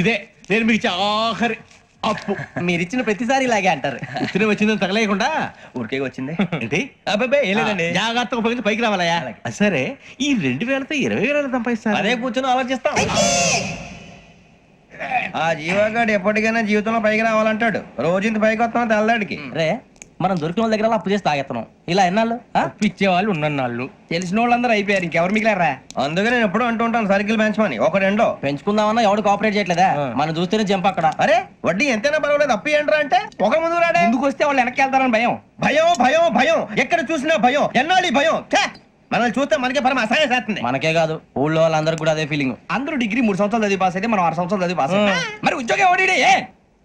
ఇదే నేను మీకు ఇచ్చే ఆఖరి అప్పు. మీరిచ్చిన ప్రతిసారి ఇలాగే అంటారు. ఇతనే వచ్చిందని తగలేయకుండా ఊరికే వచ్చింది ఏంటి అబ్బాయి ఏం లేదండి. జాగ్రత్తగా ఉపయోగించి పైకి రావాలయా. సరే ఈ 2000తో 20,000 సంపాదిస్తారు. అదే కూర్చొని ఆలోచిస్తాం. ఆ జీవగాడు ఎప్పటికైనా జీవితంలో పైకి రావాలంటాడు. రోజు ఇంత పైకి వస్తాం తెల్లడికి. రే మనం దొరికిన వాళ్ళ దగ్గర అప్పు చేసి తాగెత్తనం. ఇలా ఎన్నాళ్ళు ఇచ్చే వాళ్ళు ఉన్నన్నాళ్ళు తెలిసిన వాళ్ళందరూ అయిపోయారు, ఇంకెవరు మిగిలారా? అందుకే నేను ఎప్పుడూ అంటూ ఉంటాను సర్కిల్ బెంచ్ మని ఒక రెండో పెంచుకుందామన్నా ఎవడు కోఆపరేట్ చేయట్లేదా? మనం చూస్తేనే జంప్ అక్కడ. అరే వడ్డీ ఎంతైనా పర్వాలేదు అప్పు ఏంట్రా అంటే ఒక ముందు రాడే. ముందుకు వస్తే వాళ్ళు వెనక్కి వెళ్తారని భయం. భయం భయం భయం ఎక్కడ చూసినా భయం. ఎన్నాళ్ళు ఈ భయం? ఛే! మనల్ని చూస్తే మనకే పరమ అసహాయం చేస్తుంది. మనకే కాదు ఊళ్ళో వాళ్ళందరికీ కూడా అదే ఫీలింగ్. అందరూ డిగ్రీ 3 సంవత్సరాలు చదివి పాస్ అయితే మనం 6 సంవత్సరాలు చదివి పాస్ మరి ఉద్యోగం ఎవడి?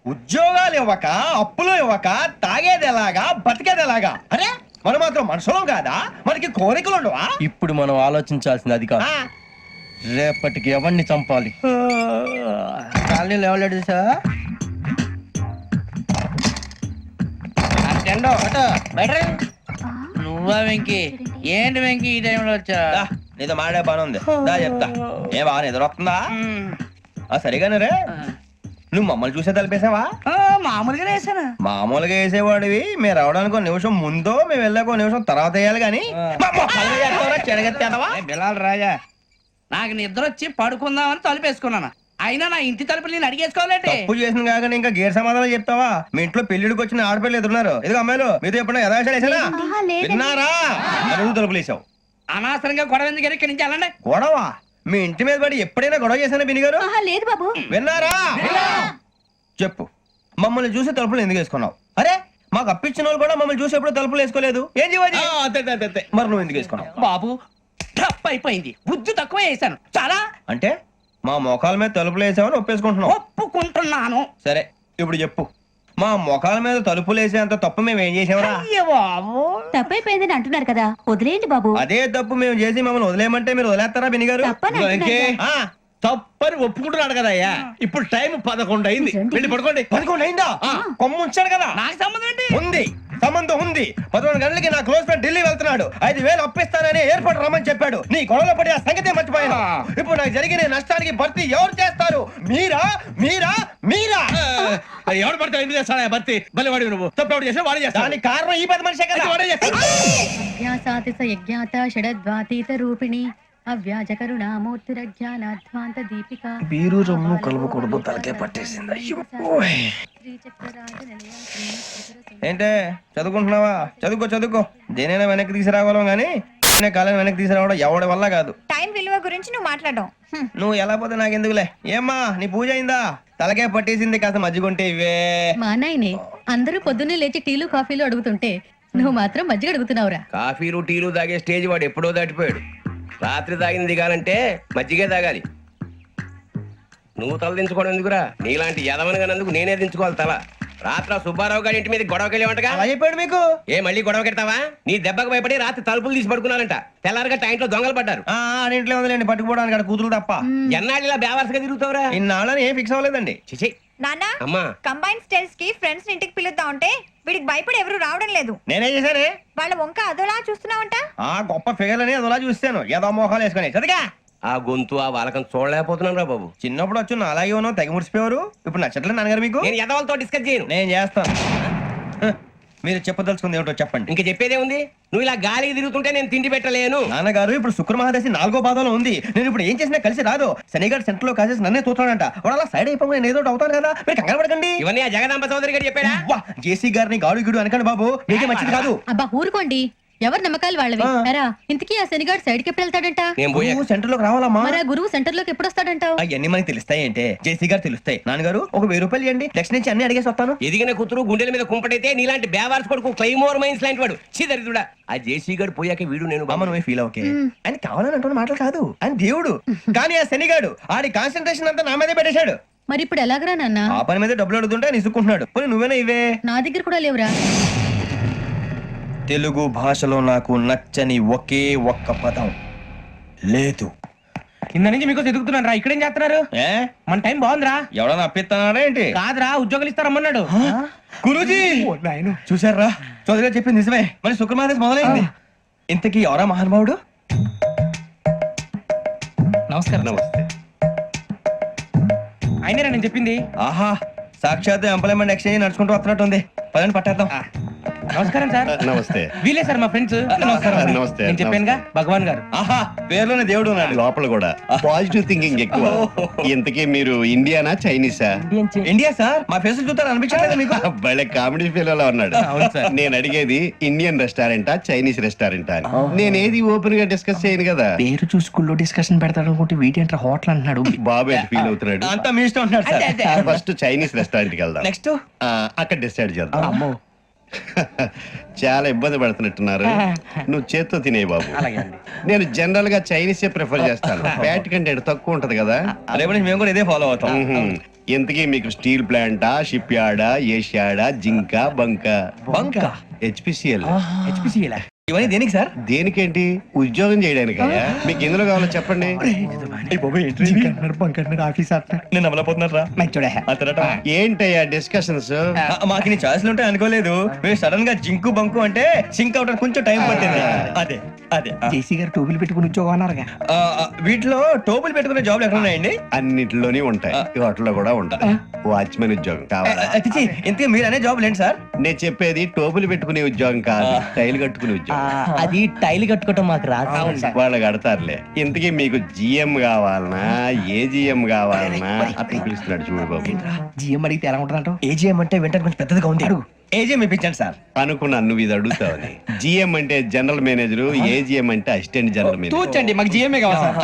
ఉద్యోగాలు ఇవ్వక అప్పులు ఇవ్వక తాగేది ఎలాగా బతికేది ఎలాగా? అరే మనం మాత్రం మనుషులం కాదా? మనకి కోరికలు ఉండవా? ఇప్పుడు మనం ఆలోచించాల్సింది అది కాదు, రేపటికి ఎవరిని చంపాలి. కాలనీలో ఎవరు సార్? నువ్వా వెంకీ? ఏంటి వెంకీ ఈ టైంలో వచ్చా? నీతో మాడే పని ఉంది, దా చెప్తా. ఏ బాగా నిద్ర వస్తుందా? సరిగానే రే. నువ్వు మమ్మల్ని చూసే తలిపేసావా? మామూలుగా వేసాను. మామూలుగా వేసేవాడివి. మేము రావడానికి 1 నిమిషం ముందో మేము వెళ్ళాక 1 నిమిషం తర్వాత వేయాలి కానీ బిలాల్ రాజా, నాకు నిద్ర వచ్చి పడుకుందామని తలుపేసుకున్నాను. అయినా నా ఇంటి తలుపులు నేను అడిగేసుకోవాలంటే తప్పు చేసిన కాక ఇంకా గేర్ సమాధానం చెప్తావా? మీ ఇంట్లో పెళ్లిడికి వచ్చిన ఆడపిల్లలు ఎదురున్నారు. ఇదిగో అమ్మాయిలు మీతో ఎప్పుడైనా యథాశాలు వేసానా? విన్నారా? రెండు తలుపులు వేసావు. అనవసరంగా గొడవ ఎందుకు ఇక్కడి నుంచి వెళ్ళండి. గొడవ? మీ ఇంటి మీద పడి ఎప్పుడైనా గొడవ చేశానా బినిగారు? లేదు బాబు. విన్నారా? చెప్పు, మమ్మల్ని చూసి తలుపులు ఎందుకు వేసుకున్నావు? అరే మాకు అప్పించిన వాళ్ళు కూడా మమ్మల్ని చూసి ఎప్పుడు తలుపులు వేసుకోలేదు. ఏం చేయాలి? మరి నువ్వు ఎందుకు వేసుకున్నావు? బాబు టప్ అయిపోయింది, బుద్ధి తక్కువ వేసాను చాలా. అంటే మా మొఖాల మీద తలుపులు వేసామని ఒప్పేసుకుంటున్నావు? ఒప్పుకుంటున్నాను. సరే ఇప్పుడు చెప్పు, మా మొఖాల మీద తలుపులు వేసేంత తప్పు మేము ఏం చేసామరా? అయ్యో బాబు, తప్పైపోయిందని అంటున్నారు కదా, వదిలేయండి బాబు. అదే తప్పు మేము చేసి మమ్మల్ని వదిలేయమంటే మీరు వదిలేస్తారా బినిగారు? తప్పని అంటున్నారు కదా. తప్పని ఒప్పుకుంటున్నాడు కదా అయ్యా. ఇప్పుడు టైం 11 అయింది, వెళ్ళి పడుకోండి. 11 అయిందా? కొమ్ము ఉంచాడు కదా. నాకు సంబంధం ఏంటి? ఉంది, సంబంధం ఉంది. 11 గంటలకి నా క్లోజ్ ఫ్రెండ్ ఢిల్లీ వెళ్తున్నాడు. 5,000 అప్పిస్తానని ఎయిర్పోర్ట్ రమ్మని చెప్పాడు. నీ గొడవలో పడి ఆ సంగతే మర్చిపోయాను. ఇప్పుడు నాకు జరిగిన నష్టానికి భర్తీ ఎవరు చేస్తారు? మీరా మీరా మీరా? ఎవడు పడితే ఎందుకు చేస్తాడా భర్తీ? భలే వాడి నువ్వు తప్పు ఎవడు చేసా వాడే చేస్తా. దానికి కారణం ఈ 10 మనిషే కదా. వాడే చేస్తాడు. అజ్ఞాసాతి స యజ్ఞాత షడద్వాతీత రూపిణి అవ్యాజ కరుణామూర్తిరజ్ఞానాధ్వాంత దీపిక. బీరు రమ్ము కలుపుకూడదు, తలకే పట్టేసింది. ఏంటే చదువుకుంటున్నావా? చదువుకో చదువుకో. దేనైనా వెనక్కి తీసుకురావాలం గానీ కాలం వెనక్కి తీసుకురావడం ఎవడి వల్ల కాదు. టైం విలువ గురించి నువ్వు మాట్లాడడం. నువ్వు ఎలా పోతే నాకెందుకులే. ఏమ్మా నీ పూజ అయిందా? తలకే పట్టేసింది, కాస్త మజ్జిగుంటే ఇవే. మా నాయనే అందరూ పొద్దున్నే లేచి టీలు కాఫీలు అడుగుతుంటే నువ్వు మాత్రం మజ్జిగ అడుగుతున్నావురా. కాఫీలు టీలు తాగే స్టేజ్ వాడు ఎప్పుడో దాటిపోయాడు. రాత్రి తాగింది దిగాలంటే మజ్జిగే తాగాలి. నువ్వు తల దించుకోవడం ఎందుకురా? నీలాంటి యదవనగానందుకు నేనే దించుకోవాలి తల. రాత్రి సుబ్బారావు గారి ఇంటి మీద గొడవకి వెళ్ళేవంటగా. అలా చెప్పాడు మీకు? ఏ మళ్ళీ గొడవ కెడతావా? నీ దెబ్బకు భయపడి రాత్రి తలుపులు తీసి పడుకున్నారంట. తెల్లారగా టైంట్లో దొంగలు పడ్డారు. ఇంట్లో ఉందిలేండి, పట్టుకుపోవడానికి అక్కడ కూతురు తప్ప. ఎన్నాళ్ళు ఇలా బేవర్స్గా తిరుగుతావురా? ఇన్నాళ్ళని ఏం ఫిక్స్ అవ్వలేదండి. చిచి నాన్న, అమ్మా, కంబైన్ స్టైల్స్ కి ఫ్రెండ్స్ ఇంటికి పిలుద్దాం అంటే వీడికి భయపడి ఎవరు రావడం లేదు. నేనే చేశానే. వాళ్ళ వంక అదోలా చూస్తున్నావంట. గొప్ప ఫిగర్ అని అదోలా చూస్తాను. ఏదో మోహాలు వేసుకుని చదిగా ఆ గొంతు ఆ వాలకం చూడలేకపోతున్నాను రా బాబు. చిన్నప్పుడు వచ్చి నా అలాగే ఉన్నావు, తెగ ముడిచిపోయారు. ఇప్పుడు నచ్చట్లేదు నాన్నగారు మీకు? నేను యదవలతో డిస్కస్ చేయను. నేను చేస్తాను. మీరు చెప్పదలుచుకుంది ఏమిటో చెప్పండి. ఇంకా చెప్పేదే ఉంది. నువ్వు ఇలా గాలికి తిరుగుతుంటే నేను తిండి పెట్టలేను. నాన్నగారు ఇప్పుడు శుక్ర మహాదశి 4వ పాదంలో ఉంది. నేను ఇప్పుడు ఏం చేసినా కలిసి రాదు. శనిగారు సెంటర్ లో కాసేసి నన్నే చూస్తాడంట. వాడు అలా సైడ్ అయిపోయి నేను ఏదో అవుతాను కదా, మీరు కంగారు పడకండి. ఇవన్నీ ఆ జగదాంబ చౌదరి గారు చెప్పాడా? జేసీ గారిని గాడు గిడు అనకండి బాబు, మీకే మంచిది కాదు. అబ్బా ఊరుకోండి, ఎవరు నమ్మకాలు వాళ్ళవి. ఎరా ఇంతకీ ఆ శనిగాడు సైడ్ కి ఎప్పుడు వెళ్తాడంట? నేను పోయా సెంటర్ లోకి రావాలమ్మా. మరి ఆ గురువు సెంటర్ లోకి ఎప్పుడు వస్తాడంటావు? అవన్నీ మనకి తెలుస్తాయి అంటే జేసీ గారు తెలుస్తాయి. నాన్నగారు ఒక 1000 రూపాయలు ఇవ్వండి, నెక్స్ట్ నుంచి అన్ని అడిగేసి వస్తాను. ఎదిగిన కూతురు గుండెల మీద కుంపటైతే నీలాంటి బేవార్స్ కొడుకు క్లైమోర్ మైన్స్ లాంటి వాడు చీదరిదుడా. ఆ జేసీ గారు పోయాక వీడు నేను అమ్మ నువ్వే ఫీల్ ఓకే. ఆయన కావాలని అంటున్న మాటలు కాదు, ఆయన దేవుడు. కానీ ఆ శనిగాడు ఆడి కాన్సన్ట్రేషన్ అంతా నా మీదే పెట్టేశాడు. మరి ఇప్పుడు ఎలాగరా నాన్న? ఆ పని మీద డబ్బులు అడుగుతుంటే నిసుకుంటున్నాడు. పోనీ నువ్వేనా ఇవే? నా దగ్గర కూడా లేవురా. తెలుగు భాషలో నాకు నచ్చని ఒకే ఒక్క పదం లేదు. కింద నుంచి మీకు ఎదుగుతున్నాను రా. ఇక్కడేం చేస్తున్నారు? మన టైం బాగుందిరా. ఎవడన్నా అప్పిస్తున్నాడా ఏంటి? కాదురా, ఉద్యోగాలు ఇస్తారమ్మన్నాడు. గురూజీ చూసారా, చౌదరిగా చెప్పింది నిజమే. మరి శుక్రమాదేశ్ మొదలైంది. ఇంతకీ ఎవరా మహానుభావుడు? నమస్కారం. నమస్తే. అయినరా నేను చెప్పింది. ఆహా సాక్షాత్ ఎంప్లాయ్మెంట్ ఎక్స్చేంజ్ నడుచుకుంటూ వస్తున్నట్టు ఉంది. పదండి పట్టేద్దాం. నమస్కారం సార్. నమస్తే. వీలే సార్ మా ఫ్రెండ్స్. నమస్కారం. నమస్తే. నేను చెప్పానుగా భగవాన్ గారు. ఆహా పేర్లోనే దేవుడు ఉన్నాడు. లోపల కూడా పాజిటివ్ థింకింగ్ ఎక్కువ. ఇంతకీ మీరు ఇండియానా చైనీసా? India sir. మా ఫేస్ చూస్తారు అనిపించలేదు మీకు? భలే కామెడీ ఫీల్ అలా ఉన్నాడు. నేను అడిగేది ఇండియన్ రెస్టారెంటా చైనీస్ రెస్టారెంటా అని. నేనేది ఓపెన్ గా డిస్కస్ చేయను కదా. పేరు చూసుకుల్లో డిస్కషన్ పెడతాడు అనుకుంటే వీటేంట్రా హోటల్ అంటున్నాడు. బాబు ఎట్ ఫీల్ అవుతున్నాడు. అంతా మీ ఇష్టం ఉంటున్నాడు సార్. ఫస్ట్ చైనీస్ రెస్టారెంట్ కి వెళ్దాం. నెక్స్ట్ అక్కడ డిసైడ్ చేద్దాం. చాలా ఇబ్బంది పడుతున్నట్టున్నారు. నువ్వు చేత్తో తినే బాబు. నేను జనరల్ గా చైనీసే ప్రిఫర్ చేస్తాను. ఫ్యాట్ కంటెంట్ తక్కువ ఉంటది కదా. రేపు నుంచి మేము కూడా ఇదే ఫాలో అవుతాం. ఇంతకీ మీకు స్టీల్ ప్లాంటా, షిప్ యార్డా, ఏషియాడా, జింక, బంకా? బంకా హెచ్పిసిఎల్. ఇవన్నీ దేనికి సార్? దేనికేంటి? ఉద్యోగం చేయడానికి. మీకు ఎందులో కావాలో చెప్పండి. నేను అమలపోతున్నారా? ఏంటయ్యా డిస్కషన్స్? మాకు నీ ఛాయిస్లు ఉంటాయి అనుకోలేదు. మీరు సడన్ గా జింకు బంకు అంటే సింక్ అవడానికి కొంచెం టైం పట్టింది. అదే అదే జేసీ గారు టోపీలు పెట్టుకుని ఉద్యోగం అన్నారుగా. వీటిలో టోపులు పెట్టుకునే జాబ్లు ఎక్కడ ఉన్నాయండి? అన్నిటిలోనే ఉంటాయి. వాటిలో కూడా ఉంటాయి. వాచ్మెన్ ఉద్యోగం కావాలా? అతిచి ఇంతకీ మీరు అనే జాబ్ లేండి సార్? నేను చెప్పేది టోపులు పెట్టుకునే ఉద్యోగం కాదు, టైల్ కట్టుకునే ఉద్యోగం. అది టైల్ కట్టుకోవటం మాకు రాదు. వాళ్ళు కడతారులే. ఇంతకీ మీకు జిఎం కావాలనా, ఏజిఎం కావాలనా? అతను పిలుస్తున్నాడు చూడు బాబు. జిఎం అడిగితే ఎలా ఉంటుందంట? ఏజీఎం అంటే వెంటనే కొంచెం పెద్దదిగా ఉంది. అడుగు. ఏజీఎం ఇప్పించండి సార్. అనుకున్నాను నువ్వు ఇది అడుగుతావని. జిఎం అంటే జనరల్ మేనేజర్, ఏజిఎం అంటే అసిస్టెంట్ జనరల్ మేనేజర్. తూచండి మాకు జిఎంఏ కావాలి సార్.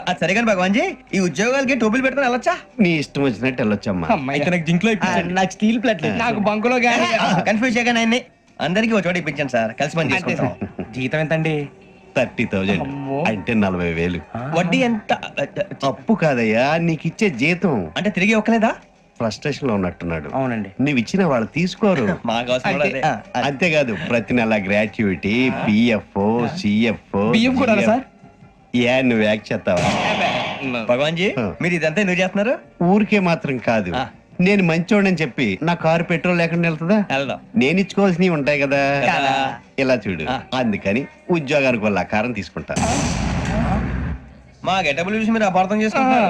అది సరే కానీ భగవాన్ జీ, ఈ ఉద్యోగాలకి టోపులు పెట్టుకుని వెళ్ళొచ్చా? నీ ఇష్టం వచ్చినట్టు వెళ్ళొచ్చమ్మా. అయితే నాకు జింక్ లో నాకు స్టీల్ ప్లేట్ నాకు బంకులో గానీ. కన్ఫ్యూజ్ చేయగానే ఆయన్ని అందరికీ ఒక చోట ఇప్పించండి సార్. కలిసి పని చేసుకుంటాం. జీతం ఎంతండి? 30,000 అంటే 40,000. వడ్డీ ఎంత? అప్పు కాదయ్యా, నీకు ఇచ్చే జీతం. అంటే తిరిగి ఒక్కలేదా? ఫ్రస్ట్రేషన్ లో ఉన్నట్టున్నాడు. అవునండి. నువ్వు ఇచ్చిన వాళ్ళు తీసుకోరు. మాకు అవసరం కూడా అదే. అంతేకాదు ప్రతి నెల గ్రాట్యుటీ, పిఎఫ్, సిఎఫ్. బియ్యం కూడా సార్? ఏ నువ్వు యాక్ట్ చేస్తావా? భగవాన్ జీ, మీరు ఇదంతా ఎందుకు చేస్తున్నారు? ఊరికే మాత్రం కాదు. నేను మంచోడని చెప్పి నా కారు పెట్రోల్ లేకుండా వెళ్తుందా? వెళ్దాం. నేను ఇచ్చుకోవాల్సినవి ఉంటాయి కదా. కదా. ఇలా చూడు. అందుకని ఉద్యోగానికి వాళ్ళ ఆకారం తీసుకుంటా. మా గెటబుల్ చూసి మీరు అపార్థం చేసుకుంటున్నారు.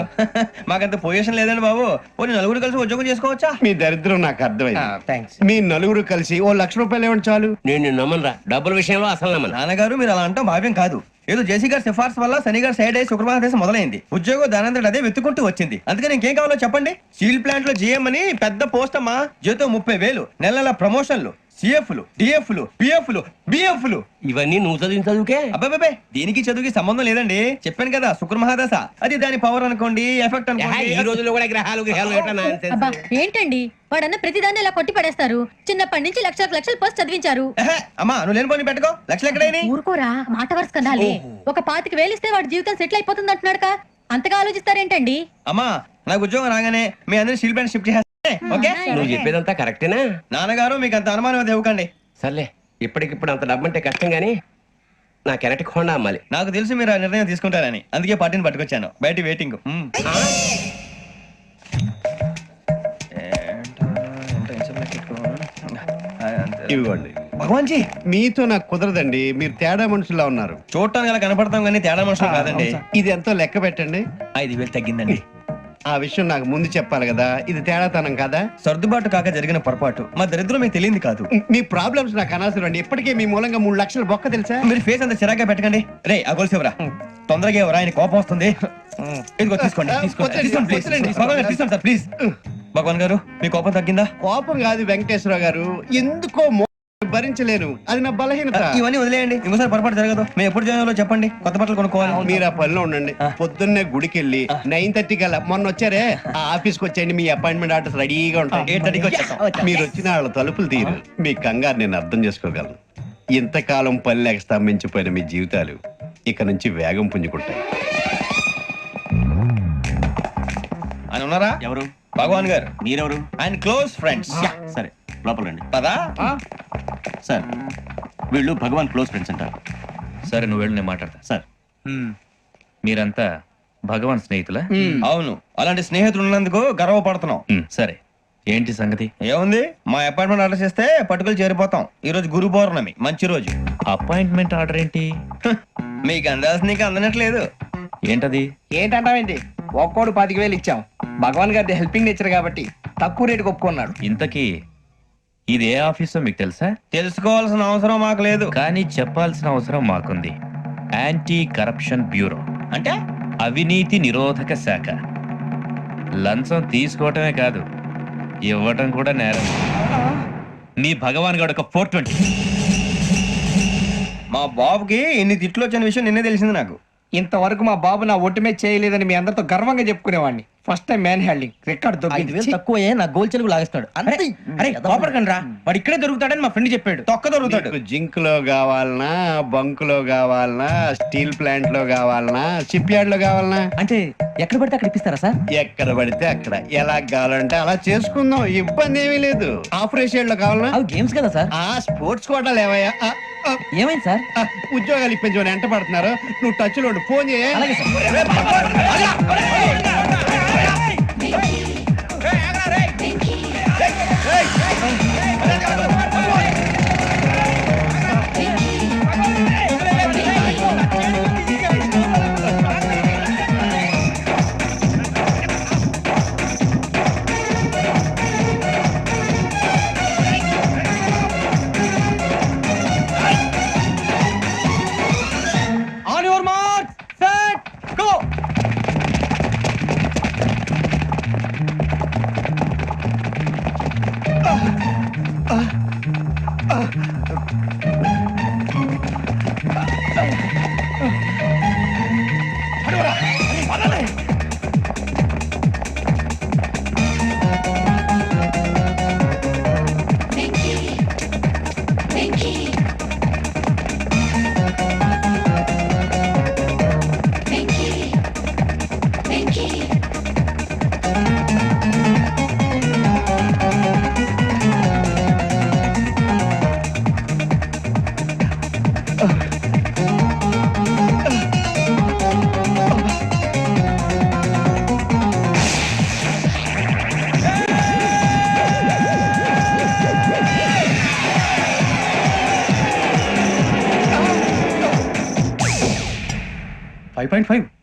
మాకంత పొజిషన్ లేదండి బాబు. పోనీ నలుగురు కలిసి ఉద్యోగం చేసుకోవచ్చా? మీ దరిద్రం నాకు అర్థమైంది. థ్యాంక్స్. మీ నలుగురు కలిసి ఓ ₹1,00,000 ఇవ్వండి చాలు. నేను నమ్మనరా, డబ్బుల విషయంలో అసలు నమ్మను. నాన్నగారు మీరు అలా అంటాం భావ్యం కాదు. ఏదో జేసీ గారి సిఫార్సు వల్ల శని గారు సైడ్ అయ్యి శుక్రవారం దేశం మొదలైంది. ఉద్యోగం దానంతటి అదే వెతుకుంటూ వచ్చింది. అందుకని ఇంకేం కావాలో చెప్పండి. స్టీల్ ప్లాంట్ లో జీఎం అని పెద్ద పోస్ట్ అమ్మా. జీతం 30,000, నెల నెల ప్రమోషన్లు, సిఎఫ్లు, డిఎఫ్లు, పిఎఫ్లు, బిఎఫ్లు. ఇవన్నీ నువ్వు చదివిన చదువుకే. అబ్బాబే దీనికి చదువుకి సంబంధం లేదండి. చెప్పాను కదా శుక్ర మహాదశ. అది దాని పవర్ అనుకోండి, ఎఫెక్ట్ ఈ అనుకోండి. రోజుల్లో కూడా గ్రహాలు ఏటా nonsense. అబ్బా ఏంటండి వాడన్న ప్రతిదాన్ని ఇలా కొట్టి పడేస్తారు. చిన్నప్పటి నుంచి లక్షలకు లక్షలు పోస్ట్ చదివించారు. అమ్మా నువ్వు లేని పోనీ పెట్టుకో. లక్షలు ఎక్కడైనా ఊరుకోరా, మాట వరుస కదాలే. ఒక 25,000 ఇస్తే వాడి జీవితం సెటిల్ అయిపోతుంది అంటున్నాడుగా. అంతగా ఆలోచిస్తారేంటండి? అమ్మా నాకు ఉద్యోగం రాగానే మీ అందరినీ స్టీల్ ప్లాంట్ షిఫ్ట్ చేస్తే ఓకే? నువ్వు చెప్పేదంతా కరెక్టేనా? నాన్నగారు మీకు అంత అనుమానం అది ఇవ్వకండి. సర్లే, ఇప్పటికిప్పుడు అంత డబ్బు అంటే కష్టం గానీ నా కెనటిక్ హోండా అమ్మాలి. నాకు తెలుసు మీరు ఆ నిర్ణయం తీసుకుంటారని, అందుకే పార్టీని పట్టుకొచ్చాను. బయట వెయిటింగ్. ఇవ్వండి. భగవాన్ జీ మీతో నాకు కుదరదండి. మీరు తేడా మనుషుల్లా ఉన్నారు. చూడటానికి అలా కనపడతాం కానీ తేడా మనుషులు కాదండి. ఇది ఎంతో లెక్క పెట్టండి. 5,000 తగ్గిందండి. ఆ విషయం నాకు ముందు చెప్పాలి కదా. ఇది తేడాతనం కదా. సర్దుబాటు కాక జరిగిన పొరపాటు. మా దరిద్రం మీకు తెలియంది కాదు. మీ ప్రాబ్లమ్స్ నాకు అనవసరం అండి. ఇప్పటికే మీ మూలంగా 3 లక్షల బొక్క తెలుసా? మీరు ఫేస్ అంత చిరాగ్గా పెట్టకండి. రే ఆ గొలుసేవరా తొందరగా ఎవరా, ఆయన కోపం వస్తుంది. ఇదిగో తీసుకోండి. తీసుకోండి ప్లీజ్. భగవాన్ గారు తీసుకోండి సార్ ప్లీజ్. భగవాన్ గారు మీ కోపం తగ్గిందా? కోపం కాదు వెంకటేశ్వర గారు, ఎందుకో భరించలేను. అది నా బలహీనత. ఇవన్నీ వదిలేయండి. ఇంకోసారి పొరపాటు జరగదు. మేము ఎప్పుడు జాయిన్ చెప్పండి. కొత్త బట్టలు కొనుక్కోవాలి. మీరు ఆ పనిలో ఉండండి. పొద్దున్నే గుడికి వెళ్ళి 9:30 కల్లా, మొన్న వచ్చారే ఆ ఆఫీస్కి వచ్చేయండి. మీ అపాయింట్మెంట్ ఆర్డర్స్ రెడీగా ఉంటాయి. 8:30కి వచ్చేస్తాం. మీరు వచ్చిన వాళ్ళ తలుపులు తీరు. మీ కంగారు నేను అర్థం చేసుకోగలను. ఇంతకాలం పని లేక స్తంభించిపోయిన మీ జీవితాలు ఇక నుంచి వేగం పుంజుకుంటాయి. ఆయన ఉన్నారా? ఎవరు? భగవాన్ గారు. మీరెవరు? ఆయన క్లోజ్ ఫ్రెండ్స్. సరే లోపలండి. పదా సార్ వీళ్ళు భగవాన్ క్లోజ్ ఫ్రెండ్స్ అంటారు. సరే నువ్వు వెళ్ళు, నేను మాట్లాడతా. సార్ మీరంతా భగవాన్ స్నేహితులా? అవును, అలాంటి స్నేహితులు ఉన్నందుకు గర్వపడుతున్నాం. సరే ఏంటి సంగతి? ఏముంది, మా అపాయింట్మెంట్ ఆర్డర్ చేస్తే పట్టుకులు చేరిపోతాం. ఈ రోజు గురు పౌర్ణమి, మంచి రోజు. అపాయింట్మెంట్ ఆర్డర్ ఏంటి? మీకు అందాల్సిన నీకు అందనట్లేదు. ఏంటది? ఏంటంటావేంటి? ఒక్కోడు 25,000 ఇచ్చాం. భగవాన్ గారి హెల్పింగ్ నేచర్ కాబట్టి తక్కువ రేటుకి ఒప్పుకున్నాడు. ఇంతకీ ఇది ఏ ఆఫీసో మీకు తెలుసా? తెలుసుకోవాల్సిన అవసరం మాకు లేదు. కానీ చెప్పాల్సిన అవసరం మాకుంది. యాంటీ కరప్షన్ బ్యూరో, అంటే అవినీతి నిరోధక శాఖ. లంచం తీసుకోవటమే కాదు, ఇవ్వటం కూడా నేరం. మీ భగవాన్ గారు ఒక 420. మా బాబుకి ఇన్ని తిట్లు వచ్చిన విషయం నిన్నే తెలిసింది నాకు. ఇంతవరకు మా బాబు నా ఒట్టుమే చేయలేదని మీ అందరితో గర్వంగా చెప్పుకునేవాడిని. ఫస్ట్ టైం మ్యాన్ హ్యాండింగ్ రికార్డ్ 5,000 తక్కువే నా గోల్ చెలుగు లాగేస్తాడు. అరే కోపడకండి రా, వాడు ఇక్కడే దొరుకుతాడని మా ఫ్రెండ్ చెప్పాడు. తొక్క దొరుకుతాడు. మీకు జింక్ లో కావాలనా, బంక్ లో కావాలనా, స్టీల్ ప్లాంట్ లో కావాలనా, షిప్ యార్డ్ లో కావాలనా? అంటే ఎక్కడ పడితే అక్కడ ఇప్పిస్తారా సార్? ఎక్కడ పడితే అక్కడ, ఎలా కావాలంటే అలా చేసుకుందాం, ఇబ్బంది ఏమీ లేదు. ఆపరేషన్ లో కావాలనా? అవి గేమ్స్ కదా సార్. ఆ స్పోర్ట్స్ కోటాలు ఏవయ్యా? ఏమైంది సార్? ఉద్యోగాలు ఇప్పించమని ఎంట పడుతున్నారు. నువ్వు టచ్ లో ఉండు, ఫోన్ చేయ. అలాగే sir. On your mark, set, go.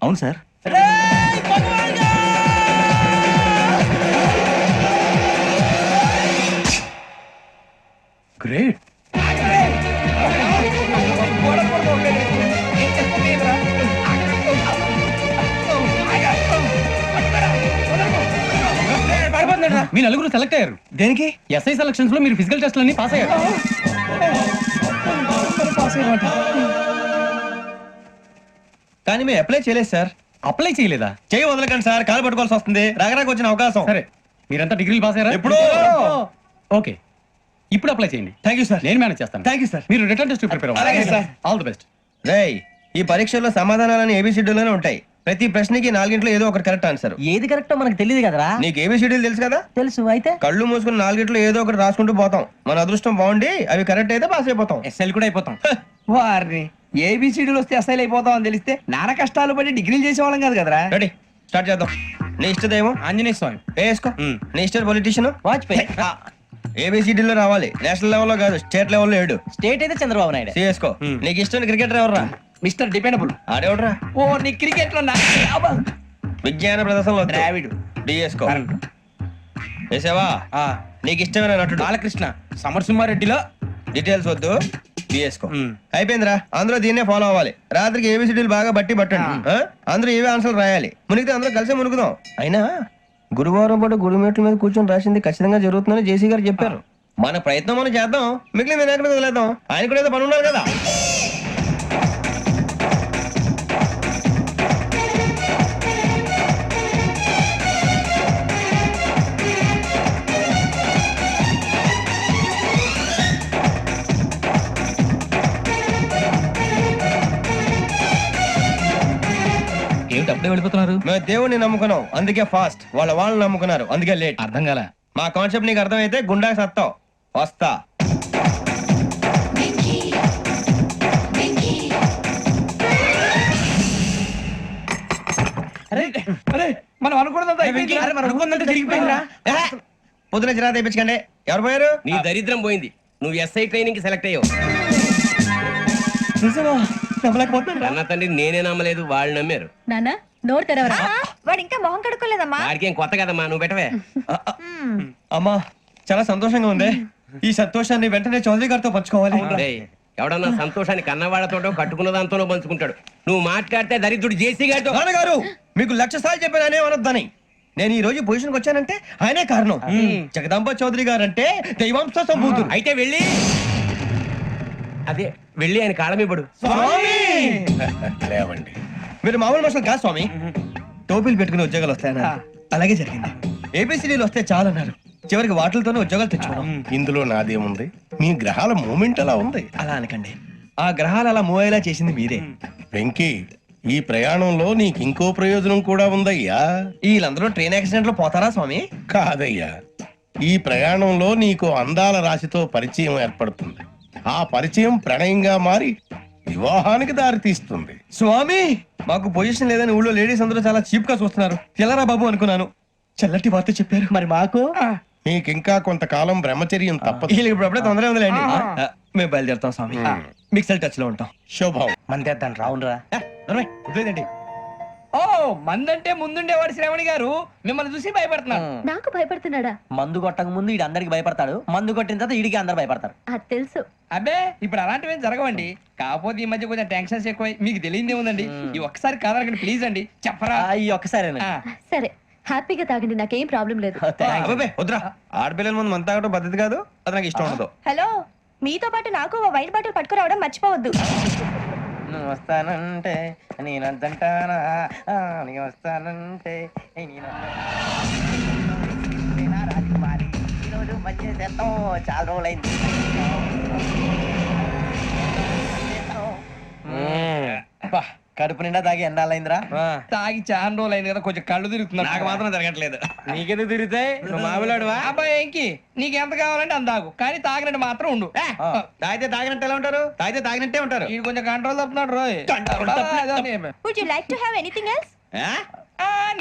అవును సార్. గ్రేట్. మీ నలుగురు సెలెక్ట్ అయ్యారు. దేనికి? ఎస్ఐ సెలక్షన్స్ లో మీరు ఫిజికల్ టెస్ట్ అన్ని పాస్ అయ్యారు. కానీ మేము అప్లై చేయలేదు సార్. అప్లై చేయలేదా? చేయి వదలకండి సార్, కాలు పట్టుకోవాల్సి వస్తుంది. రాగరాకు వచ్చిన అవకాశం. సరే, మీరంతా డిగ్రీలు పాస్ అయ్యారా? ఎప్పుడో. ఓకే, ఇప్పుడు అప్లై చేయండి. Thank you sir. నేను మేనేజ్ చేస్తాను. Thank you sir. మీరు రిటర్న్ టెస్ట్ ప్రిపేర్ అలాగే సార్. All the best. రేయ్, ఈ పరీక్షల్లో సమాధానాలని ఏబిసిడ్యూల్లోనే ఉంటాయి. ప్రతి ప్రశ్నకి 4 ఏదో ఒకటి కరెక్ట్ ఆన్సర్. ఏది కరెక్టో మనకు తెలియదు కదరా. నీకు ఏబిసిడ్యూల్ తెలుసు కదా? తెలుసు. అయితే కళ్ళు మూసుకుని 4 ఏదో ఒకటి రాసుకుంటూ పోతాం. మన అదృష్టం బాగుండి అవి కరెక్ట్ అయితే పాస్ అయిపోతాం. ఎస్ఎల్ కూడా అయిపోతాం. వారిని ఏబిసిడీలు వస్తే అసైల్ అయిపోతాం అని తెలిస్తే నాన్న కష్టాలు పడి డిగ్రీలు చేసేవాళ్ళం కాదు కదరా. రెడీ, స్టార్ట్ చేద్దాం. నీ ఇష్టదేమో ఆంజనేయ స్వామి. వేసుకో. నీ ఇష్ట పొలిటీషియన్ వాజ్పేయి. ఏబిసిడీలో రావాలి. నేషనల్ లెవెల్లో కాదు, స్టేట్ లెవెల్లో 7. స్టేట్ అయితే చంద్రబాబు నాయుడు. సిఎస్కో. నీకు ఇష్టం క్రికెటర్ ఎవర్రా? Mister dependable. ఆడేవడరా? ఓ నీ క్రికెట్ లో విజ్ఞాన ప్రదర్శనలో ద్రావిడు. డిఎస్కో. వేసావా? నీకు ఇష్టమైన నటుడు? బాలకృష్ణ. సమర్సింహారెడ్డిలో డీటెయిల్స్ వద్దు, బిఎస్కో. అయిపోయిందిరా. అందరూ దీన్నే ఫాలో అవ్వాలి. రాత్రికి ఏబిసిడీలు బాగా బట్టి పట్టండి. అందరూ ఏవే ఆన్సర్లు రాయాలి. మునిగితే అందరూ కలిసి మునుగుదాం. అయినా గురువారం పాటు గురుమేట్ల మీద కూర్చొని రాసింది ఖచ్చితంగా జరుగుతుందని జేసీ గారు చెప్పారు. మన ప్రయత్నం మనం చేద్దాం, మిగిలిన ఎక్కడ వదిలేద్దాం. ఆయన కూడా ఏదో పని ఉన్నారు కదా. ఏమిటి అప్పుడే వెళ్ళిపోతున్నారు? మేము దేవుడిని నమ్ముకున్నాం, అందుకే ఫాస్ట్. వాళ్ళని నమ్ముకున్నారు, అందుకే లేట్. అర్థం కాల. మా కాన్సెప్ట్ నీకు అర్థమైతే గుండా సత్తావు. వస్తా. మనం అనుకున్నదంతా జరిగిపోయిందిరా. పొద్దున చిరా తెప్పించకండి. ఎవరు పోయారు? నీ దరిద్రం పోయింది. నువ్వు ఎస్ఐ ట్రైనింగ్ కి సెలెక్ట్ అయ్యావు. కన్న తండ్రి నేనే నమ్మలేదు, వాళ్ళు నమ్మారు. నాన్న నోరు తెరవరా. వాడు ఇంకా మొహం కడుక్కోలేదమ్మా. వాడికి ఏం కొత్త కదమ్మా, నువ్వు పెట్టవే. అమ్మా చాలా సంతోషంగా ఉంది. ఈ సంతోషాన్ని వెంటనే చౌదరి గారితో పంచుకోవాలి. డేయ్, ఎవడన్నా సంతోషాన్ని కన్నవాళ్లతోటో కట్టుకున్న దాంతోనో పంచుకుంటాడు. నువ్వు మాట్లాడితే దరిద్రుడు జేసీ గారితో. నాన్నగారు మీకు 1,00,000 సార్లు చెప్పాననే అనొద్దని. నేను ఈ రోజు పొజిషన్కి వచ్చానంటే ఆయనే కారణం. జగదాంబ చౌదరి గారు అంటే దైవాంశ సంభూతుడు. అయితే వెళ్ళి అదే వెళ్ళి ఆయన కాళ్ళమివ్వడు. లేవండి. మీరు మామూలు మనుషులు కాదు స్వామి. టోపీలు పెట్టుకుని ఉద్యోగాలు వస్తాయన్నారు, అలాగే జరిగింది. ఏబిసిడీలు వస్తే చాలన్నారు, చివరికి వాటిలతోనే ఉద్యోగాలు తెచ్చుకున్నాం. ఇందులో నాదేముంది? మీ గ్రహాల మూమెంట్ అలా ఉంది. అలా అనకండి, ఆ గ్రహాలు అలా మూవ్ అయ్యేలా చేసింది మీరే. వెంకీ, ఈ ప్రయాణంలో నీకు ఇంకో ప్రయోజనం కూడా ఉందయ్యా. వీళ్ళందరూ ట్రైన్ యాక్సిడెంట్ లో పోతారా స్వామి? కాదయ్యా, ఈ ప్రయాణంలో నీకు అందాల రాశితో పరిచయం ఏర్పడుతుంది. ఆ పరిచయం ప్రణయంగా మారి వివాహానికి దారితీస్తుంది. స్వామి మాకు పొజిషన్ లేదని ఊళ్ళో లేడీస్ అందరూ చాలా చీప్ గా చూస్తున్నారు. తెల్లరా బాబు అనుకున్నాను, చల్లటి వార్త చెప్పారు. మరి మాకు నీకింకా కొంతకాలం బ్రహ్మచర్యం తప్పదు. వీళ్ళకి ఇప్పుడు అప్పుడే తొందరగా ఉందిలేండి. మేము బయలుదేరుతాం స్వామి, మిక్సెల్ టచ్ లో ఉంటాం. శుభం. మందేద్దాను రావునరా. వదిలేదండి. ఓ మందంటే ముందుండేవాడు శ్రావణి గారు మిమ్మల్ని చూసి భయపడుతున్నాడు. నాకు భయపడుతున్నాడా? మందు కొట్టక ముందు ఈడు అందరికి భయపడతాడు, మందు కొట్టిన తర్వాత ఈడికి అందరు భయపడతారు. అది తెలుసు. అబ్బే ఇప్పుడు అలాంటివి జరగవండి. కాకపోతే ఈ మధ్య కొంచెం టెన్షన్స్ ఎక్కువ, మీకు తెలియదే ఉందండి. ఈ ఒక్కసారి కాదనకండి ప్లీజ్ అండి, చెప్పరా. ఈ ఒక్కసారి సరే హ్యాపీగా తాగండి, నాకేం ప్రాబ్లం లేదు. అబ్బాబే వద్దురా, ఆడపిల్లల ముందు మంత తాగడం పద్ధతి కాదు, అది నాకు ఇష్టం ఉండదు. హలో, మీతో పాటు నాకు ఓ వైట్ బాటిల్ పట్టుకురావడం మర్చిపోవద్దు. నువ్వు వస్తానంటే నేనంటానా, నేను వస్తానంటే రాజకుమారి ఈరోజు మంచి చేస్తాం, చాలా రోజులైంది. కడుపు నిండా తాగి ఎండాలైందిరా. తాగి చాలా రోజులు అయింది కదా, కొంచెం కళ్ళు తిరుగుతున్నాడు. నాకు మాత్రం జరగట్లేదు. నీకెందుకు తిరుగుతాయి? మామిలాడువా అబ్బాయి ఏంకి నీకు ఎంత కావాలంటే అంత తాగు, కానీ తాగినట్టు మాత్రం ఉండు. తాగితే తాగినట్టు ఎలా ఉంటారు? తాగితే తాగినట్టే ఉంటారు. ఇది కొంచెం కంట్రోల్ తప్పుతున్నాడు రోయ్. Would you like to have anything else?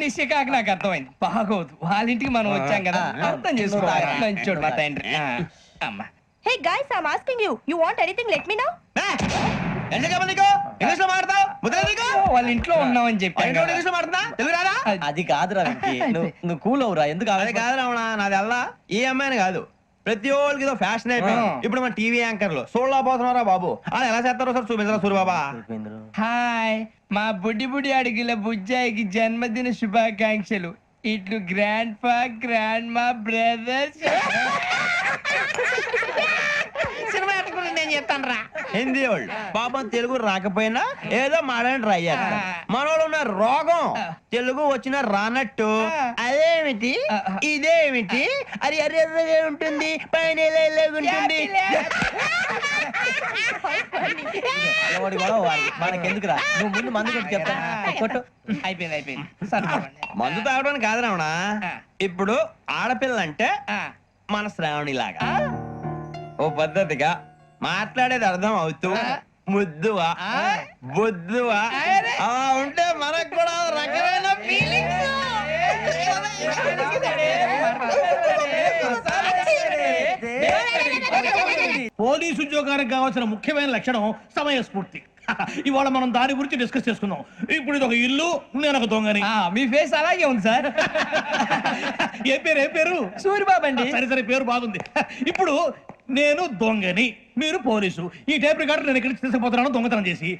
నిశ్చికాకి నాకు అర్థమైంది, బాగోదు. వాళ్ళ ఇంటికి మనం వచ్చాం కదా, అర్థం చేసుకోవాలి. మంచోడు మా తండ్రి. అమ్మా hey guys, I am asking you, you want anything let me know. English లో మాడతావు? వాళ్ళ ఇంట్లో ఉన్నామని చెప్పాను. ఇంగ్లీష్ లో మాడుతున్నా, తెలుగు రాదా? అది కాదురా వెంకీ, నువ్వు కూల్ అవురా. ఎందుకు అది కాదు రావణా, నాది అల్లా ఈ అమ్మాయిని కాదు, ప్రతి ఒక్కరికి ఏదో ఫ్యాషన్ అయిపోయింది. ఇప్పుడు మన టీవీ యాంకర్లు సోళ్ళ పోతున్నారా బాబు, అది ఎలా చేస్తారో సార్ చూపించరా సూరి బాబా. హాయ్, మా బుడ్డి బుడి అడిగిల బుజ్జాయికి జన్మదిన శుభాకాంక్షలు. ఇట్లు గ్రాండ్ ఫా గ్రాండ్ మా బ్రదర్స్. సినిమా నేను చెప్తాను రా. హిందీ వాళ్ళు పాపం తెలుగు రాకపోయినా ఏదో మాడని ట్రై చేస్తారు. మనోళ్ళు ఉన్న రోగం తెలుగు వచ్చిన రానట్టు అదేమిటి ఇదేమిటి అది ఎర్రగా ఉంటుంది పైన ఉంటుంది. మనకెందుకురా, నువ్వు ముందు మందు కొట్టి చెప్తా. కొట్టు. అయిపోయింది. మందు తాగడానికి కాదు రావణ, ఇప్పుడు ఆడపిల్ల అంటే మన శ్రావణి లాగా ఓ పద్ధతిగా మాట్లాడేది అర్థం అవుతూ ముద్దువా బొద్దువా అలా ఉంటే మనకు కూడా రకమైన ఫీలింగ్స్. పోలీసు ఉద్యోగానికి కావాల్సిన ముఖ్యమైన లక్షణం సమయస్ఫూర్తి. ఇవాళ మనం దాని గురించి డిస్కస్ చేసుకుందాం. ఇప్పుడు ఇది ఒక ఇల్లు, నేను ఒక దొంగని. మీ ఫేస్ అలాగే ఉంది సార్. ఏ పేరు? సూరిబాబు అండి. సరే పేరు బాగుంది. ఇప్పుడు నేను దొంగని, మీరు పోలీసు. ఈ టైప్ రికార్డు నేను ఇక్కడికి తీసుకుపోతున్నాను దొంగతనం చేసి.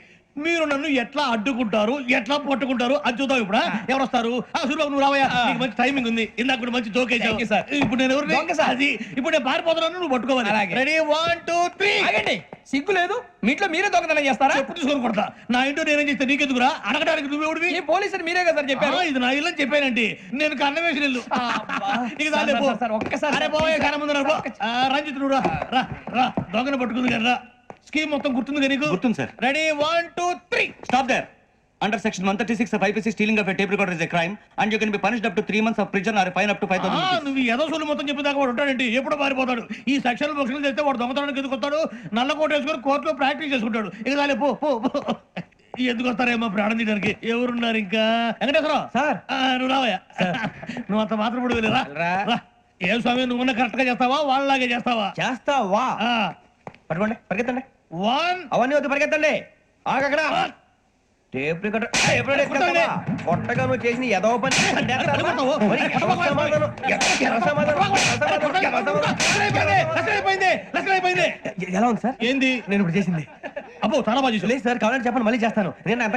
మీరు నన్ను ఎట్లా అడ్డుకుంటారు, ఎట్లా పట్టుకుంటారు అది చూద్దాం. ఇప్పుడు ఎవరు వస్తారు? సూరిబాబు నువ్వు రావయ్యా, నీకు మంచి టైమింగ్ ఉంది. ఇందాక కూడా మంచి జోక్ వేసావు సార్. ఇప్పుడు నేను ఎవరు? అది ఇప్పుడు నేను పారిపోతున్నాను, నువ్వు పట్టుకోవాలి. రెడీ 1 2 3. సిగ్గు లేదు, మీ ఇంట్లో మీరే దొంగతనం చేస్తారా? ఎప్పుడు తీసుకొని కొడతా. నా ఇంట్లో నేనేం చేస్తే నీకెందుకురా? అడగడానికి నువ్వెవడివి? ఈ పోలీసులు మీరే కదా సార్ చెప్పారు. ఇది నా ఇల్లు అని చెప్పానండి. నేను కన్నం వేసిన ఇల్లు. ఒక్కసారి రంజిత్ నువ్వు రా, దొంగను పట్టుకుంది కానీ రా. స్కీమ్ మొత్తం గుర్తుంది కదా నీకు? గుర్తుంది sir. Ready 1 2 3. Stop there. Under section 136 of IPC, stealing of a tape recorder is a crime and you can be punished up to 3 months of prison or a fine up to 5,000 rupees. నువ్వు ఏదో సొల్లు మొత్తం చెప్పేదాకా వాడు ఉంటాడండి. ఎప్పుడు పారిపోతాడు. ఈ సెక్షన్ బుక్స్లు చేస్తే వాడు దొంగతనానికి ఎందుకు వస్తాడు? నల్ల కోట వేసుకొని కోర్టులో ప్రాక్టీస్ చేసుకుంటాడు. ఇక చాలే పో. ఎందుకు వస్తారేమో ప్రాణం తీయడానికి. ఎవరున్నారు ఇంకా? వెంకటేశ్వరరావు సార్, నువ్వు రావయ్యా. నువ్వు అంత మాత్రం ఇప్పుడు వెళ్ళిరా. ఏం స్వామి, నువ్వు కరెక్ట్ గా చేస్తావా వాళ్ళలాగే చేస్తావా? చేస్తావా? పట్టుకోండి, పరిగెత్తండి. 1 అవన్నీ వద్దు, పరిగెత్తండి. ఆగక్కడ టేప్ రికార్డర్ కొట్టగా నువ్వు చేసిన ఏదో పని మరి ఎవరి సమాధానం? ఎవరి సమాధానం? అయిపోయింది. ఎలా ఉంది సార్? ఏంది నేను ఇప్పుడు చేసింది అబ్బో చాలా బాగా చేసావు. లేదు సార్, కావాలంటే చెప్పండి, మళ్ళీ చేస్తాను. నేను అంత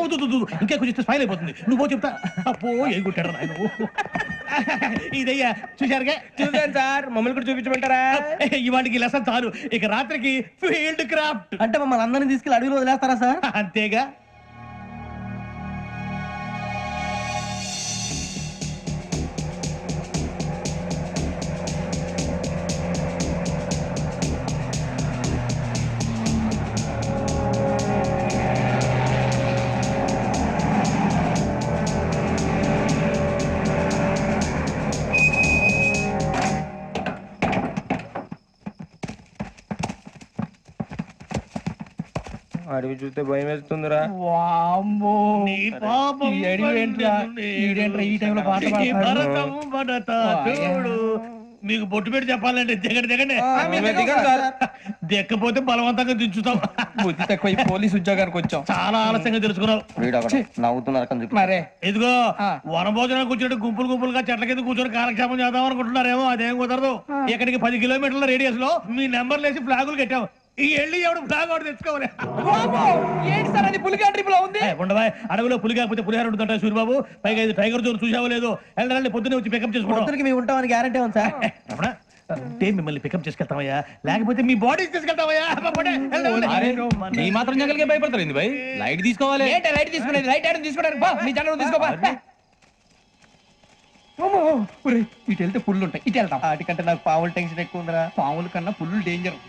వద్దు, వద్దు, వద్దు. ఇంకే కొంచెం స్మైల్ అయిపోతుంది. నువ్వు చెప్తా. అబ్బో ఏ కొట్టాడు నాయన. ఇదయ్యా చూశారుగా. చూసాను సార్, మమ్మల్ని కూడా చూపించమంటారా? ఇవాటికి లెసన్ చాలు. ఇక రాత్రికి ఫీల్డ్ క్రాఫ్ట్. అంటే మమ్మల్ని అందరినీ తీసుకెళ్ళి అడవిలో వదిలేస్తారా సార్? అంతేగా. అడవి చూస్తే భయం వేస్తుందిరా. వామ్మో నీ పాపం ఈ అడవి ఏంట్రా? ఈడేంట్రా ఈ టైంలో పాట ఈ పాడుతున్నాడు? భరతం భరత చూడు. మీకు బొట్టు పెట్టి చెప్పాలంటే దిగండి. దెక్కపోతే బలవంతంగా దించుతాం. బుద్ధి తక్కువ ఈ పోలీస్ ఉద్యోగానికి వచ్చాం. చాలా ఆలస్యంగా తెలుసుకున్నావు. నవ్వుతున్నారు మరే ఇదిగో ఆ. వనభోజనానికి కూర్చుంటే గుంపులుగా చెట్ల కింద కూర్చొని కాలక్షేపం చేద్దాం అనుకుంటున్నారేమో. అదేం కుదరదు. ఇక్కడికి 10 కిలోమీటర్ల రేడియస్ లో మీ నెంబర్లు వేసి ఫ్లాగులు కట్టాం. ఈ వెళ్ళి ఎవడు ఫ్లాగ్ ఒకటి తెచ్చుకోవాలి. ఏంటి సార్ అది పులిగా ట్రిప్ లో ఉంది? ఉండవా అడవిలో పులి కాకపోతే పులిహార ఉంటుంటాయి సూర్యబాబు. పైగా ఇది టైగర్ జోన్ చూసావో లేదో. వెళ్ళాలి పొద్దున్నే వచ్చి పికప్ చేసుకుంటాం. పొద్దునకి మేము ఉంటామని గ్యారంటీ ఉంది సార్. రమణ, అంటే మిమ్మల్ని పికప్ చేసుకెళ్తామయ్యా, లేకపోతే మీ బాడీ తీసుకెళ్తామయ్యా. ఈ మాత్రం జంగల్కే భయపడతారు ఏంది భయ్? లైట్ తీసుకోవాలి. ఏంటి లైట్ తీసుకునేది? లైట్ ఆడని తీసుకోవడానికి బా మీ జనం తీసుకోబా. ఇటు వెళ్తే పుల్లు ఉంటాయి, ఇటు వెళ్తాం. వాటికంటే నాకు పావులు టెన్షన్ ఎక్కువ ఉందిరా. పాముల కన్నా పుల్లు డేంజర్.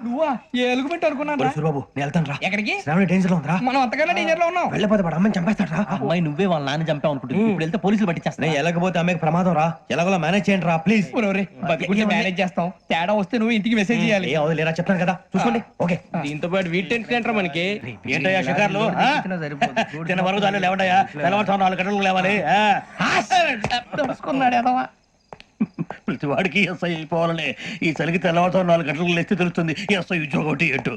నువ్వా ఏ ఎలుగుబెట్టి అనుకున్నాను. సూర్యబాబు నేను వెళ్తాను రా. ఎక్కడికి? శ్రావణి డేంజర్ లో ఉందిరా. మనం అంతకన్నా డేంజర్ లో ఉన్నాం. వెళ్ళపోతే వాడు అమ్మని చంపేస్తాడు రా. అమ్మాయి నువ్వే వాళ్ళ నాన్న చంపావు అనుకుంటుంది. ఇప్పుడు వెళ్తే పోలీసులు పట్టించేస్తా. నేను వెళ్ళకపోతే అమ్మకి ప్రమాదం రా. ఎలాగోలా మేనేజ్ చేయండి రా ప్లీజ్. బతికుంటే మేనేజ్ చేస్తాం. తేడా వస్తే నువ్వు ఇంటికి మెసేజ్ చేయాలి. ఏ అవదు లేరా, చెప్తాను కదా, చూసుకోండి. ఓకే. దీంతో పాటు వీటి టెన్షన్ ఏంట్రా మనకి? ఏంటయ్యా షికార్లు? తిన్న వరకు దాన్ని లేవండయ్యా. తెల్లవారుతాం 4 గంటలకు లేవాలి. తెలుసుకున్నాడు ఎదవా. ప్రతి వాడికి ఎస్ఐ అయిపోవాలనే. ఈ చలికి తెల్లవారుతాం 4 గంటలకు లేస్తే తెలుస్తుంది ఎస్ఐ ఉద్యోగం ఒకటి ఎటు.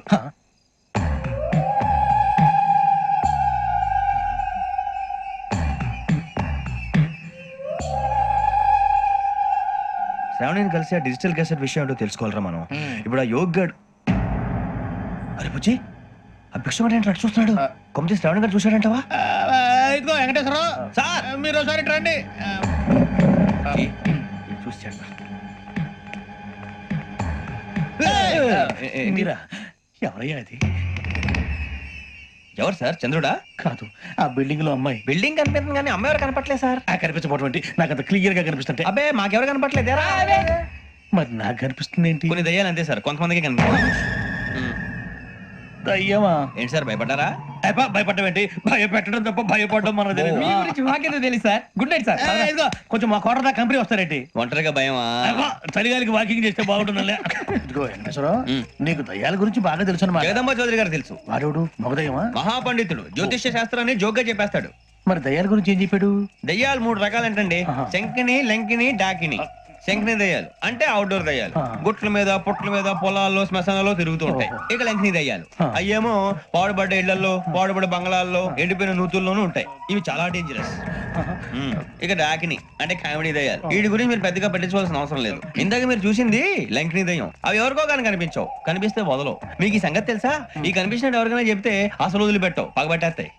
శ్రావణిని కలిసి ఆ డిజిటల్ క్యాసెట్ విషయం ఏంటో తెలుసుకోవాలరా మనం. ఇప్పుడు ఆ యోగ్ గడ్. అరే బుజ్జి, ఆ భిక్ష ఏంటి అటు చూస్తున్నాడు? కొమ్మతి శ్రావణి గారు చూశాడంటవా? ఇదిగో వెంకటేశ్వరరావు సార్, మీరు ఒకసారి ఇటు రండి. చూశాడు. మీరా? ఎవరయ్యా అది? ఎవరు సార్? చంద్రుడా? కాదు, ఆ బిల్డింగ్ లో అమ్మాయి. బిల్డింగ్ కనిపిస్తుంది కానీ అమ్మ ఎవరు కనపట్లేదు సార్. ఆ కనిపించబోటువంటి నాకు అంత క్లియర్ గా కనిపిస్తుంటే. అబ్బే మాకెవరు కనపట్లేదు. మరి నాకు కనిపిస్తుంది ఏంటి? కొన్ని దయ్యాలు అంతే సార్, కొంతమందికి కనిపిస్తుంది. దయ్యమా? ఏంటి సార్ భయపడ్డారా? భయపడడం ఏంటి? భయపెట్టడం తప్ప భయపడడం మనకు తెలియదు. మీ గురించి మాకేదో తెలుసు సార్. Good night sir. ఇదిగో కొంచెం మా కోట దాకా కంపెనీ వస్తారేంటి? ఒంటరిగా భయమా? చలిగాలికి వాకింగ్ చేస్తే బాగుంటుందిలే. ఇదిగో వెంకటేశ్వరరావు, నీకు దయ్యాల గురించి బాగా తెలుసు అన్నమాట. జగదంబ చౌదరి గారు తెలుసు. వాడు మగదయ్యమా? మహాపండితుడు, జ్యోతిష్య శాస్త్రాన్ని జోగ్గా చెప్పేస్తాడు. మరి దయ్యాల గురించి ఏం చెప్పాడు? దయ్యాలు 3 రకాలంటండి. శంకిని, లంకిని, డాకిని. శంకిని దయ్యాలు అంటే అవుట్డోర్ దయ్యాలు. గుట్ల మీద, పుట్ల మీద, పొలాల్లో, శ్మశానాల్లో తిరుగుతూ ఉంటాయి. ఇక లంకిని దయ్యాలు అయ్యేమో పాడుబడ్డ ఇళ్లలో, పాడుబడ్డ బంగ్లాల్లో, ఎండిపోయిన నూతుల్లోనూ ఉంటాయి. ఇవి చాలా డేంజరస్. ఇక డాకిని అంటే కామెడీ దయ్యాలు. వీటి గురించి మీరు పెద్దగా పట్టించుకోవాల్సిన అవసరం లేదు. ఇందాక మీరు చూసింది లంకిని దయ్యం. అవి ఎవరికో కానీ కనిపించవు, కనిపిస్తే వదలవు. మీకు ఈ సంగతి తెలుసా? ఈ కనిపించినట్టు ఎవరికైనా చెప్తే అసలు వదిలిపెట్టవు, పగబట్టేస్తాయి.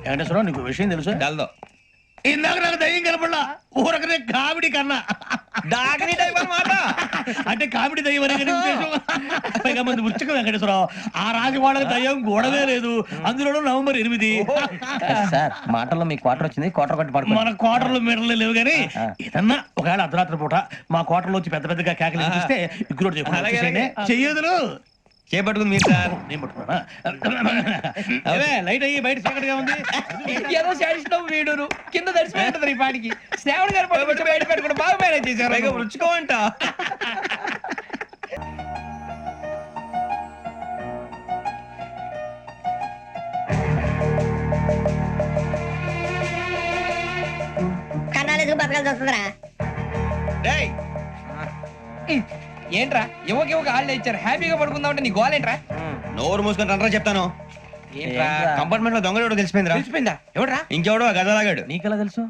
వెంకటేశ్వరరావు, నీకు విషయం తెలుసు? డల్దో ఇందాక నాకు దయ్యం కనపడలా, ఊరకనే కామెడీ కన్నా. డాకిని టైప్ అన్నమాట. అంటే కామెడీ దయ్యం అనే కదా ఉద్దేశం. పైగా మంది ఉచ్చక వెంకటేశ్వరరావు, ఆ రాజు వాళ్ళకి దయ్యం గోడవే లేదు. అందులోనూ నవంబర్ 8. సార్ మాటల్లో మీ క్వార్టర్ వచ్చింది. క్వార్టర్ కొట్టి పడుకో. మన క్వార్టర్లు మీటర్లు లేవు కానీ ఏదన్నా ఒకవేళ అర్ధరాత్రి పూట మా క్వార్టర్లో వచ్చి పెద్ద పెద్దగా కేకలు ఇస్తే ఇగ్గురు చెయ్యదులు చేపట్టుకుంది మీరు సార్. నేను పట్టుకున్నా. లైట్ అయ్యి బయట చీకటిగా ఉంది. ఏదో శాడిస్టం వీడును కింద దర్శనం ఈ పాటికి. శ్రావణ్ గారు పట్టుకొచ్చి బయట పెట్టుకుని బాగా మేనేజ్ చేశారు. పైగా రుచుకోమంట. కన్నాలేసుకు బతకాల్సి వస్తుందిరా. డేయ్ ఏంట్రా యువక హాలిడే ఇచ్చారు హ్యాపీగా పడుకుందాం అంటే నీ గోల్ ఏంట్రా నోరు మూసుకొని రండ్రా చెప్తాను. ఏంట్రా కంపార్ట్మెంట్ లో దొంగడు తెలిసిపోయిందిరా. తెలిసిపోయిందా ఎవడ్రా ఇంకెవడో ఆ గదలాగాడు. నీకెలా తెలుసు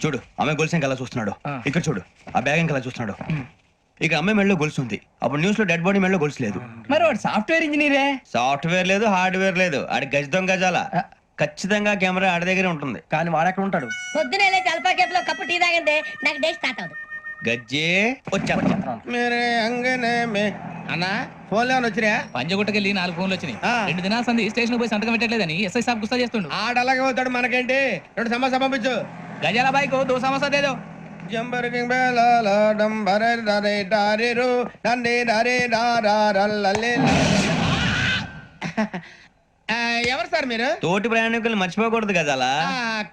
చూడు అమ్మాయి గొలుసు ఇంకలా చూస్తున్నాడు. ఇక్కడ చూడు ఆ బ్యాగ్ ఇంకలా చూస్తున్నాడు. ఇక అమ్మాయి మెడలో గొలుసు ఉంది. అప్పుడు న్యూస్ లో డెడ్ బాడీ మెడలో గొలుసు లేదు. మరి వాడు సాఫ్ట్వేర్ ఇంజనీరే. సాఫ్ట్వేర్ లేదు, హార్డ్వేర్ లేదు. ఆడి గజ దొంగ గజాల. ఖచ్చితంగా కెమెరా ఆడి దగ్గరే ఉంటుంది. కానీ వాడెక్కడ ఉంటాడు? పొద్దునే లేచి అల్పా కేఫ్ లో కప్పు టీ తాగిందే నాకు డే స్టార్ట్ అవుతుంది. గజ్జే వచ్చా మేరే అంగనే మే అన్నా ఫోన్ లేవని వచ్చినా పంజగుట్టకెళ్ళి 4 ఫోన్లు వచ్చినాయి. 2 దినాల సంది స్టేషన్ పోయి సంతకం పెట్టలేదని ఎస్ఐ సాబ్ గుస్తా చేస్తుండు. ఆడలాగే పోతాడు. మనకేంటి 2 సమస్య పంపించు. గజాల బైక్ 2 సమస్య దేదో. జంబరకింగ్ బేలాల డంబరే డరే డారిరు నందే డరే డారల్లలే. ఎవరు సార్ మీరు? తోటి ప్రయాణికులు మర్చిపోకూడదు గజాలా.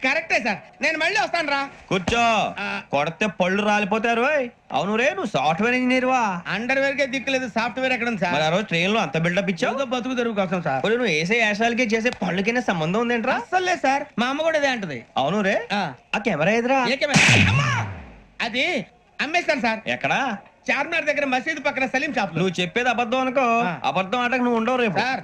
కరెక్టే సార్, నేను మళ్ళీ వస్తాను రా. కూర్చో. కొడితే పళ్ళు రాలిపోతారు. ఓయ్. అవును రే, నువ్వు సాఫ్ట్వేర్ ఇంజనీర్ వా? అండర్వేర్ కే దిక్కులేదు, సాఫ్ట్వేర్ ఎక్కడ ఉంది సార్? మరి ఆ రోజు ట్రైన్ లో అంత బిల్డప్ ఇచ్చావు. బతుకు తెరువు కోసం సార్. ఒరేయ్, నువ్వు వేసే యాశాలకి చేసే పళ్ళకైనా సంబంధం ఉందేంట్రా? అస్సలు లేదు సార్, మా అమ్మ కూడా ఇదే అంటది. అవును రే, ఆ కెమెరా ఎదురా ఏ కెమెరా? అమ్మా! అది అమ్మేస్తాను సార్. ఎక్కడా? చార్మినార్ దగ్గర మసీదు పక్కన సలీం షాప్. నువ్వు చెప్పేది అబద్ధం అనుకో. అబద్ధం ఆటకు నువ్వు ఉండవు రేపు. సార్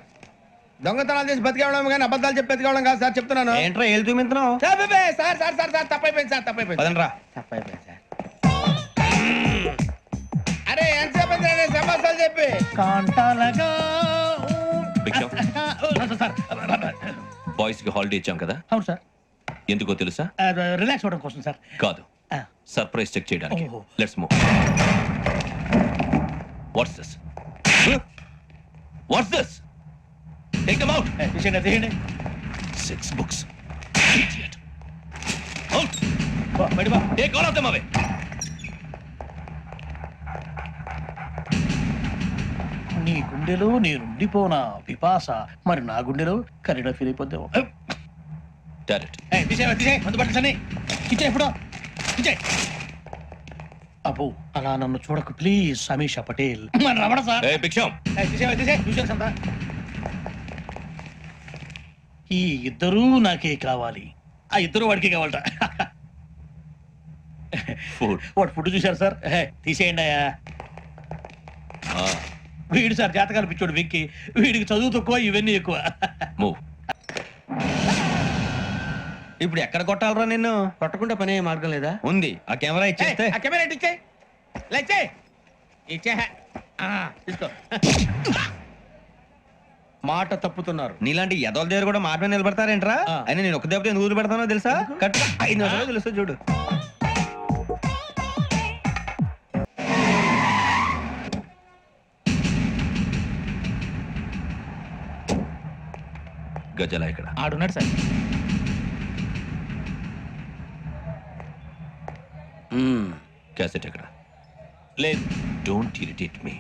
దొంగతనాలు చేసి బతికేవడం కానీ అబద్ధాలు చెప్పి బతికేవడం కాదు సార్, చెప్తున్నాను. ఏంట్రా ఏళ్ళు చూపించినావు? Sir sir sir sir sir తప్పైపోయింది సార్, తప్పైపోయింది. పదండ్రా. తప్పైపోయింది సార్. అరే ఎంతసేపు అయింది సమాసాలు చెప్పి. బాయ్స్ కి హాలిడే ఇచ్చాం కదా, అవును సార్. ఎందుకో తెలుసా? రిలాక్స్ అవ్వడం కోసం సార్. కాదు, సర్ప్రైజ్ చెక్ చేయడానికి. ఓహో. Let's move. What's this? What's this? Take them out. తీయండి. 6 books. Idiot. Out. Take all of them away. నీ గుండెలో నేనుండిపోనా పిపాస, మరి నా గుండెలో కరీడా ఫీల్ అయిపోద్దాము. Direct. అబ్బో అలా నన్ను చూడకు ప్లీజ్. సమీషా పటేల్ మన Ramana sir. Hey, Big Sham. ఈ ఇద్దరూ నాకే కావాలి, ఆ ఇద్దరు వాడికి కావాలట. Food. వాడు ఫుడ్ చూశారు సార్. తీసేయండి అయ్యా. వీడు సార్ జాతకాలు పిచ్చోడు వెక్కి, వీడికి చదువు తక్కువ ఇవన్నీ ఎక్కువ. Move. ఇప్పుడు ఎక్కడ కొట్టాలరా నిన్ను? కొట్టకుండా పనే మార్గం లేదా? ఉంది. ఆ కెమెరా ఇచ్చేస్తే. ఆ కెమెరా ఇచ్చే లేచే ఇచ్చే తీసుకో. మాట తప్పుతున్నారు. నీలాంటి ఎదల దగ్గర కూడా మాట మీద నిలబడతారేంట్రా? అయినా నేను ఒక దెబ్బతో ఎందుకు పెడతానో తెలుసా? కట్ 5 నిమిషాలు తెలుసు చూడు. గజల ఇక్కడ ఆడున్నాడు సార్. క్యాసెట్ ఎక్కడ? లేదు. Don't irritate me.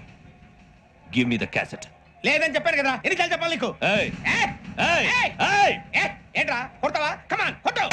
Give me the cassette. లేదని చెప్పాను కదా, ఎన్నిసార్లు చెప్పాలి నీకు? Hey. ఏ? Hey. ఏయ్! Hey. ఏ? ఏంట్రా కొడతావా? కమాన్ కొట్టు.